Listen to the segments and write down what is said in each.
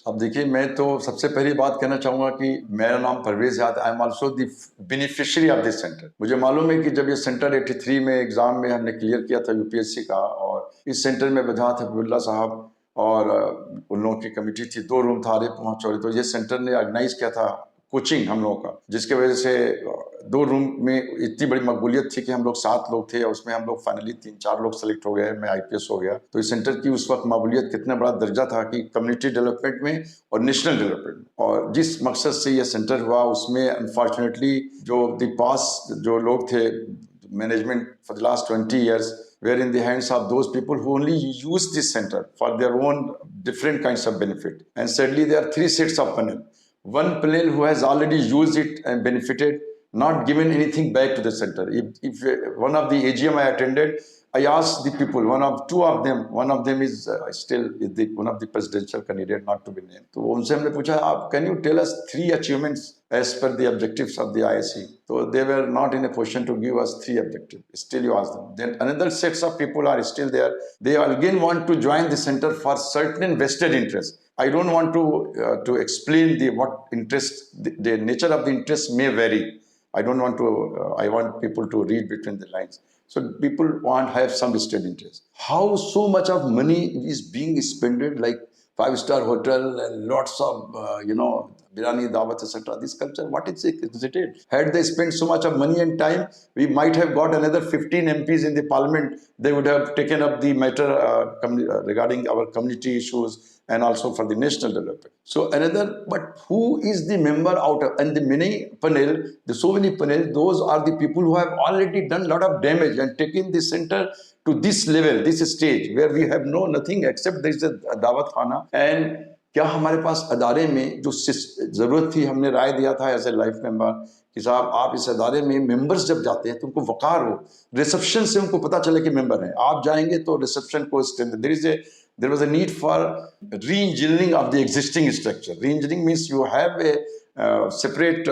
अब देखिए, मैं तो सबसे पहली बात कहना चाहूँगा कि मेरा नाम परवेज़ याद, I am also the beneficiary of this centre. मुझे मालूम है कि जब ये सेंटर 83 में एग्ज़ाम में हमने क्लियर किया था यूपीएससी का, और इस सेंटर में वजाहत हबीबुल्ला साहब और उन लोगों की कमेटी थी, 2 रूम था आरिफ मोहम्मद चौधरी, तो ये सेंटर ने ऑर्गेनाइज़ किया था कोचिंग हम लोगों का, जिसकी वजह से 2 रूम में इतनी बड़ी मकबूलियत थी कि हम लोग 7 लोग थे और उसमें हम लोग फाइनली 3-4 लोग सेलेक्ट हो गए, मैं आईपीएस हो गया। तो इस सेंटर की उस वक्त मकबूलियत कितना बड़ा दर्जा था कि कम्युनिटी डेवलपमेंट में और नेशनल डेवलपमेंट में, और जिस मकसद से ये सेंटर हुआ उसमें अनफॉर्चुनेटली जो द पास जो लोग थे management for the last 20 years were in the hands of those people who only use this center for their own different kinds of benefit. And sadly, there are 3 sets of panel. One panel who has already used it and benefited, not given anything back to the center. If one of the AGM I attended, I asked the people, two of them is still one of the presidential candidate, not to be named. तो उनसे हमने पूछा, आप can you tell us 3 achievements as per the objectives of the ISC? So they were not in a position to give us 3 objectives. Still you ask them. Then another sets of people are still there. They again want to join the center for certain vested interest. I don't want to explain what interest, the nature of the interest may vary. I don't want to, I want people to read between the lines. So people want have some vested interest. How so much of money is being spent, like 5-star hotel and lots of, biryani, dawat, etc. This culture, what is it? Had they spent so much of money and time, we might have got another 15 MPs in the parliament. They would have taken up the matter regarding our community issues and also for the national development. So but who is the member out of, and the many panel, so many panel, those are the people who have already done a lot of damage and taken the center to this level, this stage where we have nothing except there is a दावत खाना. And क्या हमारे पास अदारे में जो ज़रूरत थी, हमने राय दिया था एज ए लाइफ मेंबर कि साहब आप इस अदारे में मेंबर्स जब जाते हैं तो उनको वकार हो, रिसेप्शन से उनको पता चले कि मेंबर हैं. आप जाएंगे तो रिसेप्शन को there was a need for re-engineering of the existing structure. Re-engineering means you have a separate,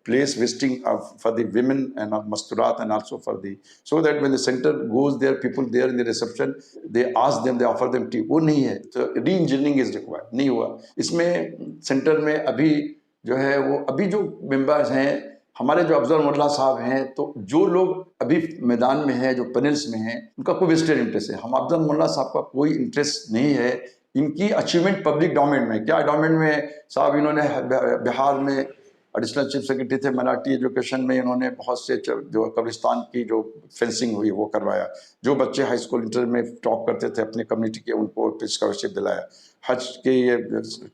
place visiting for the women and of masturat, and also for so that when the center goes there, people there in the reception, they ask them, they offer them tea. वो नहीं है, so re-engineering is required. नहीं हुआ. इसमें centre में अभी जो है वो अभी जो मेंबर्स हैं हमारे, जो अफजल मोल्ला साहब हैं, तो जो लोग अभी मैदान में हैं, जो पैनल्स में हैं, उनका कोई वेस्टेड इंटरेस्ट है. हम अफजल मोल्ला साहब का कोई इंटरेस्ट नहीं है. इनकी अचीवमेंट पब्लिक डोमेन में, क्या डोमेन में साहब, इन्होंने बिहार में एडिशनल चीफ सेक्रेटरी थे, माइनॉरिटी एजुकेशन में इन्होंने बहुत से जो कब्रिस्तान की जो फेंसिंग हुई वो करवाया. जो बच्चे हाई स्कूल इंटर में टॉप करते थे अपनी कम्युनिटी के, उनको स्कॉलरशिप दिलाया. हज के ये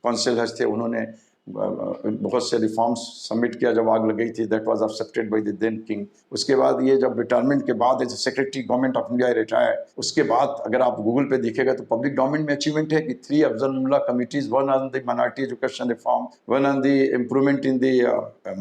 कौंसिल हज थे, उन्होंने बहुत से रिफॉर्म्स सबमिट किया जब आग लग गई थी. That was accepted by the then king. उसके बाद ये जब रिटायरमेंट के बाद as secretary government of India retire, उसके बाद अगर आप गूगल पे देखिएगा तो पब्लिक डोमेन में अचीवमेंट है कि 3 Afzal Molla committees, 1 on the minority education reform, 1 on the improvement in the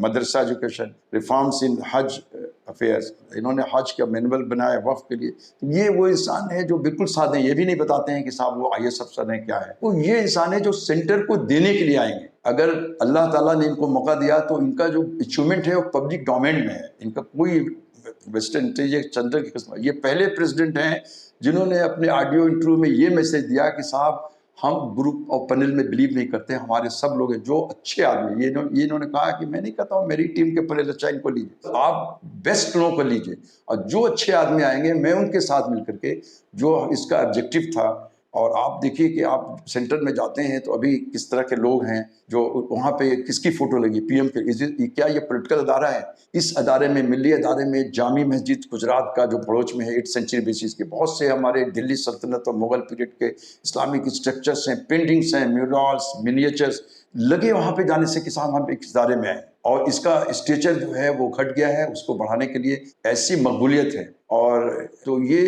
Madrasa education, reforms in हज अफेयर्स. इन्होंने हज का मैनुअल बनाया वफ़ के लिए. ये वो इंसान है जो बिल्कुल सादे, ये भी नहीं बताते हैं कि साहब वो IAS अफसर हैं क्या है. वो ये इंसान है जो सेंटर को देने के लिए आएंगे. अगर अल्लाह ताला ने इनको मौका दिया तो इनका जो अचीवमेंट है वो पब्लिक डोमेन में है. इनका कोई वेस्टर्न इंटेलिजेंस सेंटर की किस्म. ये पहले प्रेसिडेंट हैं जिन्होंने अपने ऑडियो इंटरव्यू में ये मैसेज दिया कि साहब हम ग्रुप और पैनल में बिलीव नहीं करते, हमारे सब लोग हैं जो अच्छे आदमी. ये इन्होंने कहा कि मैं नहीं कहता हूँ मेरी टीम के पैनल अच्छा, इनको लीजिए, आप बेस्ट लोगों को लीजिए, और जो अच्छे आदमी आएंगे मैं उनके साथ मिलकर के, जो इसका ऑब्जेक्टिव था. और आप देखिए कि आप सेंटर में जाते हैं तो अभी किस तरह के लोग हैं, जो वहाँ पे किसकी फोटो लगी, PM के. क्या ये पॉलिटिकल अदारा है? इस अदारे में, मिली अदारे में, जामी मस्जिद गुजरात का जो पड़ोस में है 8th सेंचुरी बेसिस के, बहुत से हमारे दिल्ली सल्तनत और मुगल पीरियड के इस्लामिक स्ट्रक्चर्स हैं, पेंटिंग्स हैं, म्यूरल्स, मिनिएचर्स लगे वहाँ पे जाने से कि साहब हम एक इदारे में आए. और इसका स्टेचर जो है वो घट गया है, उसको बढ़ाने के लिए ऐसी मकबूलियत है. और तो ये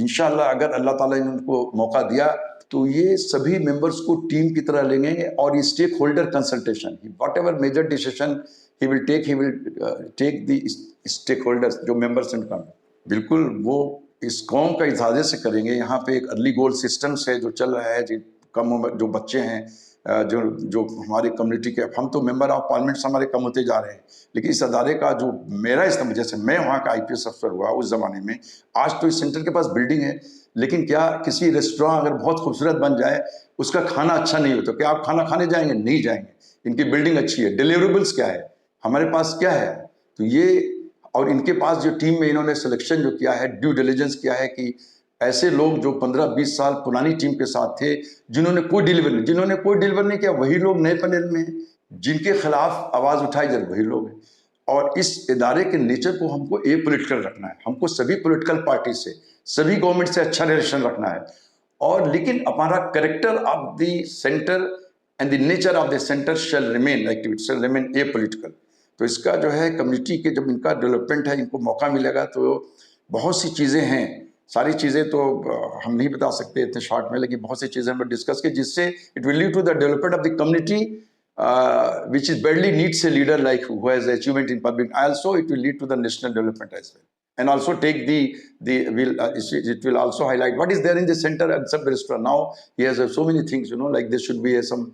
इंशाल्लाह अगर अल्लाह ताला ने उनको मौका दिया तो ये सभी मेंबर्स को टीम की तरह लेंगे, और ये stakeholder consultation, whatever major decision he will take the stakeholders, जो मेंबर्स हैं, बिल्कुल वो इस कौम का इजाज़े से करेंगे. यहाँ पे एक अर्ली गोल सिस्टम से जो चल रहा है, कम उम्र जो बच्चे हैं, जो हमारी कम्युनिटी के, हम तो मेंबर ऑफ पार्लियामेंट्स हमारे कम होते जा रहे हैं, लेकिन इस अदारे का जो मेरा इस्तेमाल, जैसे मैं वहाँ का IPS अफसर हुआ उस ज़माने में, आज तो इस सेंटर के पास बिल्डिंग है, लेकिन क्या किसी रेस्टोरेंट अगर बहुत खूबसूरत बन जाए उसका खाना अच्छा नहीं हो तो क्या आप खाना खाने जाएंगे? नहीं जाएंगे। इनकी बिल्डिंग अच्छी है, डिलीवरेबल्स क्या है, हमारे पास क्या है? तो ये, और इनके पास जो टीम में इन्होंने सिलेक्शन जो किया है, ड्यू डिलिजेंस किया है कि ऐसे लोग जो 15-20 साल पुरानी टीम के साथ थे, जिन्होंने कोई डिलीवर नहीं किया, वही लोग नए पैनल में हैं। जिनके खिलाफ आवाज उठाई जाए वही लोग हैं। और इस इदारे के नेचर को हमको ए पॉलिटिकल रखना है, हमको सभी पॉलिटिकल पार्टी से, सभी गवर्नमेंट से अच्छा रिलेशन रखना है। और लेकिन हमारा character of the centre and the nature of the centre shall remain activity, shall remain apolitical. तो इसका जो है कम्युनिटी के जब इनका डेवलपमेंट है, इनको मौका मिलेगा तो बहुत सी चीज़ें हैं, सारी चीज़ें तो हम नहीं बता सकते इतने शॉर्ट में, लेकिन बहुत सी चीज़ें हम डिस्कस की जिससे it will lead to the development of the community which is badly needs a leader like who has achievement in public. Also, it will lead to the national development as well, and also take the will. It will also highlight what is there in the center and sub restaurant. Now he has so many things, like there should be some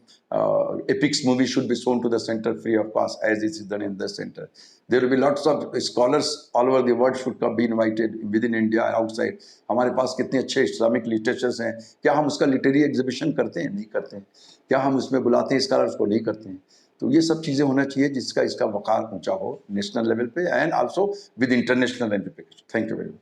epics movie should be shown to the center free of cost as it is done in the center. There will be lots of scholars all over the world should be invited within India and outside. हमारे पास कितने अच्छे Islamic literatures हैं, क्या हम उसका literary exhibition करते हैं? नहीं करते हैं। क्या हम उसमें बुलाते हैं स्कॉलर्स को? नहीं करते हैं। तो ये सब चीज़ें होना चाहिए जिसका इसका वक़ार ऊंचा हो नेशनल लेवल पे and also with international एम्प्लीकेशन। Thank you very much.